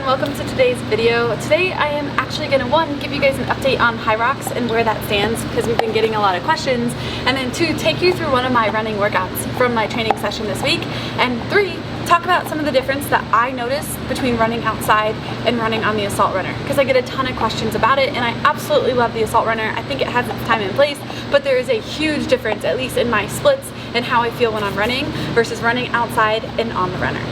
everyone, welcome to today's video. Today I am actually going to give you guys an update on High Rocks and where that stands, because we've been getting a lot of questions, and then 2, take you through one of my running workouts from my training session this week, and 3, talk about some of the difference that I notice between running outside and running on the Assault Runner, because I get a ton of questions about it, and I absolutely love the Assault Runner. I think it has its time and place, but there is a huge difference, at least in my splits, and how I feel when I'm running versus running outside and on the runner.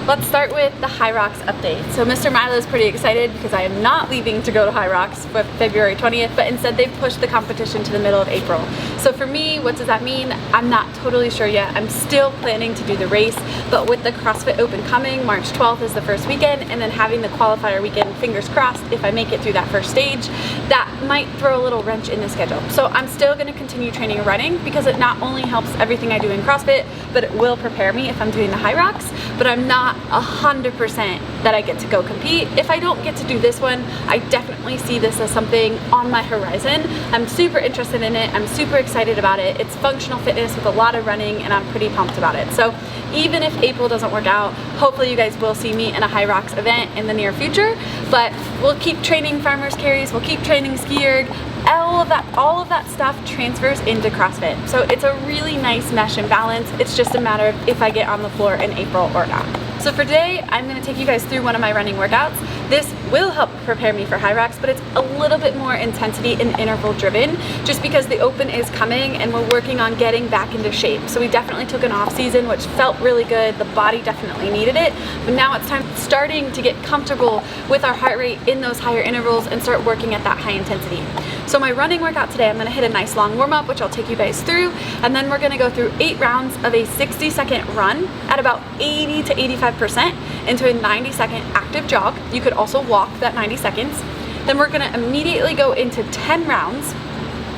Let's start with the High Rocks update. So Mr. Milo is pretty excited because I am not leaving to go to High Rocks for February 20th, but instead they've pushed the competition to the middle of April. So for me, what does that mean? I'm not totally sure yet. I'm still planning to do the race, but with the CrossFit Open coming, March 12th is the first weekend, and then having the qualifier weekend, fingers crossed, if I make it through that first stage, that might throw a little wrench in the schedule. So I'm still gonna continue training running because it not only helps everything I do in CrossFit, but it will prepare me if I'm doing the High Rocks, but I'm not 100% that I get to go compete. If I don't get to do this one, I definitely see this as something on my horizon. I'm super interested in it. I'm super excited about it. It's functional fitness with a lot of running, and I'm pretty pumped about it. So even if April doesn't work out, hopefully you guys will see me in a High Rocks event in the near future, but we'll keep training farmers carries, we'll keep training ski erg. All of that stuff transfers into CrossFit. So it's a really nice mesh and balance. It's just a matter of if I get on the floor in April or not. So for today, I'm gonna take you guys through one of my running workouts. This will help prepare me for High Rocks, but it's a little bit more intensity and interval driven, just because the Open is coming and we're working on getting back into shape. So we definitely took an off season, which felt really good. The body definitely needed it, but now it's time starting to get comfortable with our heart rate in those higher intervals and start working at that high intensity. So my running workout today, I'm gonna hit a nice long warm up, which I'll take you guys through, and then we're gonna go through 8 rounds of a 60-second run at about 80 to 85% into a 90-second active jog. You could also walk that 90 seconds. Then we're gonna immediately go into 10 rounds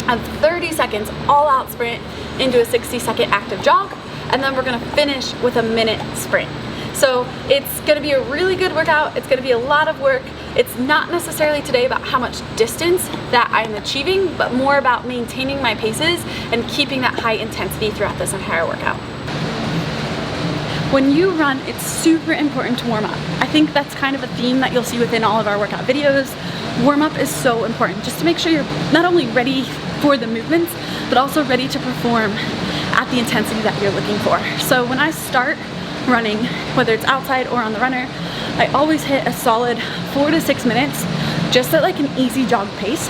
of 30 seconds all-out sprint into a 60-second active jog, and then we're gonna finish with a minute sprint. So it's gonna be a really good workout. It's gonna be a lot of work. It's not necessarily today about how much distance that I'm achieving, but more about maintaining my paces and keeping that high intensity throughout this entire workout. When you run, it's super important to warm up. I think that's kind of a theme that you'll see within all of our workout videos. Warm up is so important, just to make sure you're not only ready for the movements, but also ready to perform at the intensity that you're looking for. So when I start running, whether it's outside or on the runner, I always hit a solid 4 to 6 minutes, just at like an easy jog pace.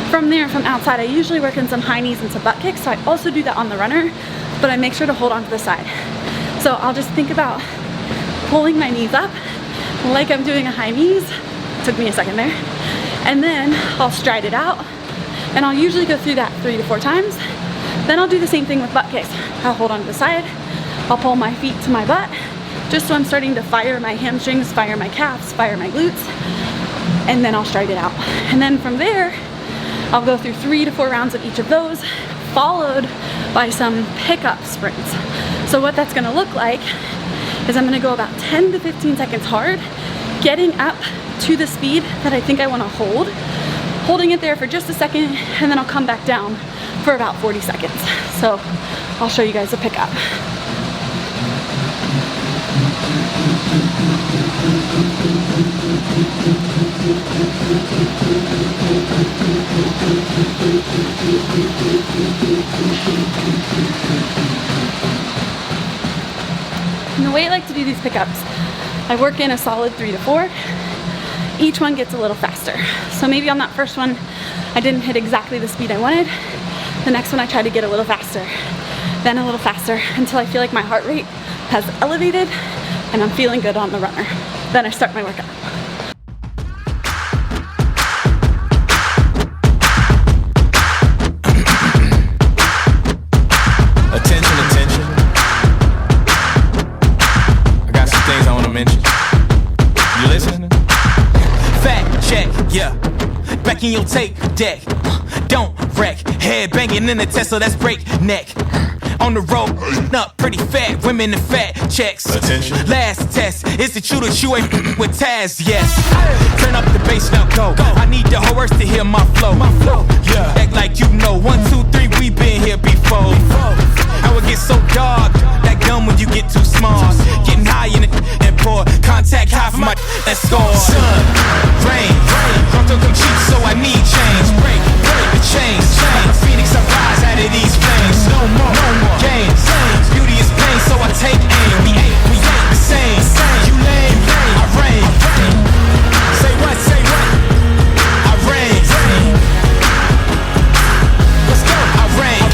From there, from outside, I usually work in some high knees and some butt kicks, so I also do that on the runner, but I make sure to hold on to the side. So I'll just think about pulling my knees up like I'm doing a high knees. Took me a second there. And then I'll stride it out, and I'll usually go through that 3 to 4 times. Then I'll do the same thing with butt kicks. I'll hold on to the side, I'll pull my feet to my butt, just so I'm starting to fire my hamstrings, fire my calves, fire my glutes, and then I'll stride it out. And then from there, I'll go through 3 to 4 rounds of each of those, followed by some pickup sprints. So what that's gonna look like is I'm gonna go about 10 to 15 seconds hard, getting up to the speed that I think I wanna hold, holding it there for just a second, and then I'll come back down for about 40 seconds. So I'll show you guys a pickup. And the way I like to do these pickups, I work in a solid 3 to 4. Each one gets a little faster. So maybe on that first one, I didn't hit exactly the speed I wanted. The next one I try to get a little faster, then a little faster, until I feel like my heart rate has elevated and I'm feeling good on the runner. Then I start my workout. Attention. I got some things I want to mention. You listening? Fact check, yeah. Back in your tape deck. Don't wreck. Head banging in the Tesla, that's breakneck. On the road, up pretty fat women and fat checks. Attention. Last test, is it true that you ain't with Taz? Yes. Turn up the bass now, go. I need the whole earth to hear my flow. Yeah. Act like you know. 1, 2, 3, we been here before. I would get so dark. That dumb when you get too small. Getting high in it and pour contact high for my and score. Sun, rain, don't come cheap, so I need change. Break the chains. Like a phoenix, I rise out of these flames. No more games. Beauty is pain, so I take aim. We ain't the same. You lame, I reign. Say what? I reign. Let's go. I reign.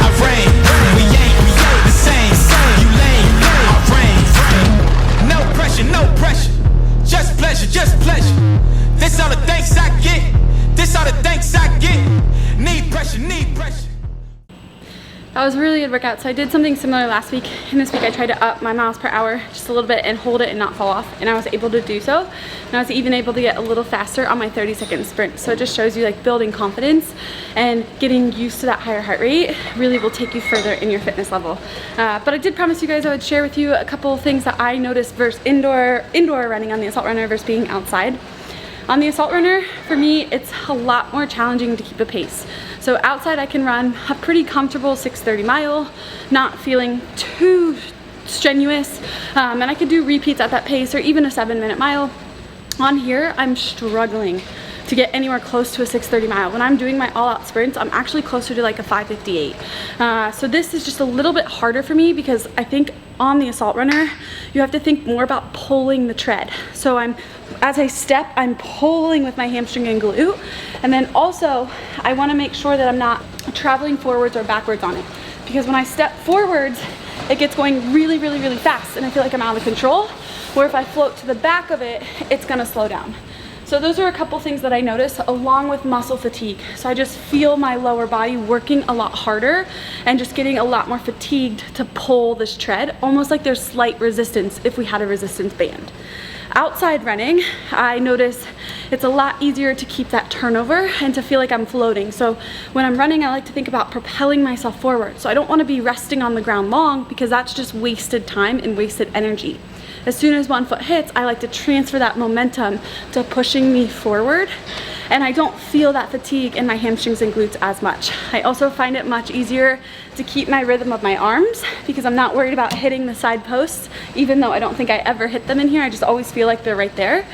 I reign. We ain't the same. You lame, I reign. No pressure. Just pleasure. This all the thanks I get. Need pressure. That was a really good workout. So I did something similar last week, and this week I tried to up my miles per hour just a little bit and hold it and not fall off, and I was able to do so. And I was even able to get a little faster on my 30-second sprint. So it just shows you like building confidence and getting used to that higher heart rate really will take you further in your fitness level. But I did promise you guys I would share with you a couple of things that I noticed versus indoor running on the Assault Runner versus being outside. On the Assault Runner, for me, it's a lot more challenging to keep a pace. So outside I can run a pretty comfortable 6:30 mile, not feeling too strenuous, and I could do repeats at that pace or even a 7-minute mile. On here, I'm struggling to get anywhere close to a 6:30 mile. When I'm doing my all-out sprints, I'm actually closer to like a 5:58. So this is just a little bit harder for me because I think on the Assault Runner, you have to think more about pulling the tread. So as I step, I'm pulling with my hamstring and glute. And then also, I wanna make sure that I'm not traveling forwards or backwards on it. Because when I step forwards, it gets going really fast and I feel like I'm out of control. Where if I float to the back of it, it's gonna slow down. So those are a couple things that I noticed along with muscle fatigue. So I just feel my lower body working a lot harder and just getting a lot more fatigued to pull this tread, almost like there's slight resistance if we had a resistance band. Outside running, I notice it's a lot easier to keep that turnover and to feel like I'm floating. So when I'm running, I like to think about propelling myself forward. So I don't want to be resting on the ground long because that's just wasted time and wasted energy. As soon as one foot hits, I like to transfer that momentum to pushing me forward, and I don't feel that fatigue in my hamstrings and glutes as much. I also find it much easier to keep my rhythm of my arms because I'm not worried about hitting the side posts, even though I don't think I ever hit them in here. I just always feel like they're right there.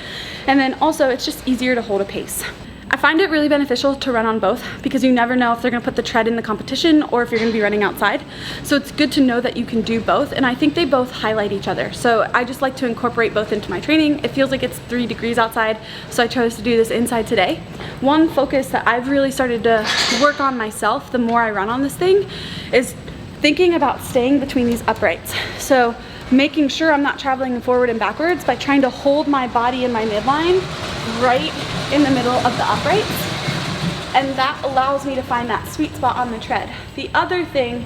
And then also, it's just easier to hold a pace. I find it really beneficial to run on both because you never know if they're gonna put the tread in the competition or if you're gonna be running outside. So it's good to know that you can do both, and I think they both highlight each other. So I just like to incorporate both into my training. It feels like it's 3 degrees outside, so I chose to do this inside today. One focus that I've really started to work on myself the more I run on this thing is thinking about staying between these uprights. So making sure I'm not traveling forward and backwards by trying to hold my body in my midline right in the middle of the uprights, and that allows me to find that sweet spot on the tread. The other thing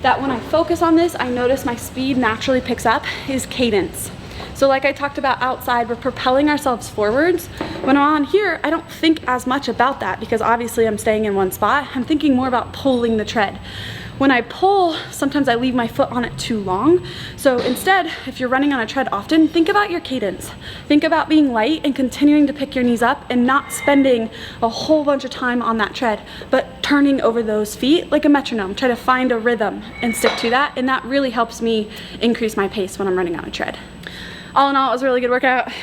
that when I focus on this, I notice my speed naturally picks up is cadence. So like I talked about outside, we're propelling ourselves forwards. When I'm on here, I don't think as much about that because obviously I'm staying in one spot. I'm thinking more about pulling the tread. When I pull, sometimes I leave my foot on it too long. So instead, if you're running on a tread often, think about your cadence. Think about being light and continuing to pick your knees up and not spending a whole bunch of time on that tread, but turning over those feet like a metronome. Try to find a rhythm and stick to that, and that really helps me increase my pace when I'm running on a tread. All in all, it was a really good workout.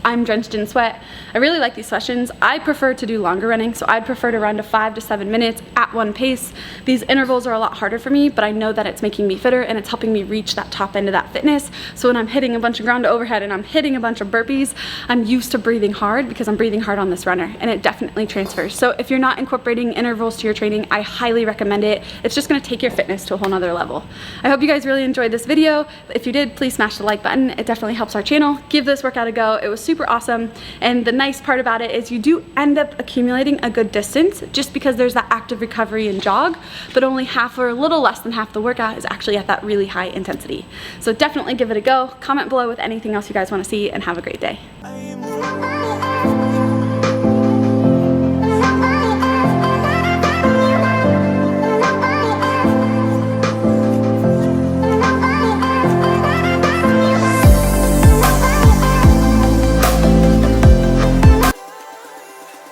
I'm drenched in sweat. I really like these sessions. I prefer to do longer running, so I'd prefer to run to 5 to 7 minutes at one pace. These intervals are a lot harder for me, but I know that it's making me fitter and it's helping me reach that top end of that fitness. So when I'm hitting a bunch of ground to overhead and I'm hitting a bunch of burpees, I'm used to breathing hard because I'm breathing hard on this runner, and it definitely transfers. So if you're not incorporating intervals to your training, I highly recommend it. It's just gonna take your fitness to a whole nother level. I hope you guys really enjoyed this video. If you did, please smash the like button. It definitely helps our channel. Give this workout a go. It was super awesome, and the nice part about it is you do end up accumulating a good distance just because there's that active recovery and jog, but only half or a little less than half the workout is actually at that really high intensity. So definitely give it a go. Comment below with anything else you guys want to see, and have a great day.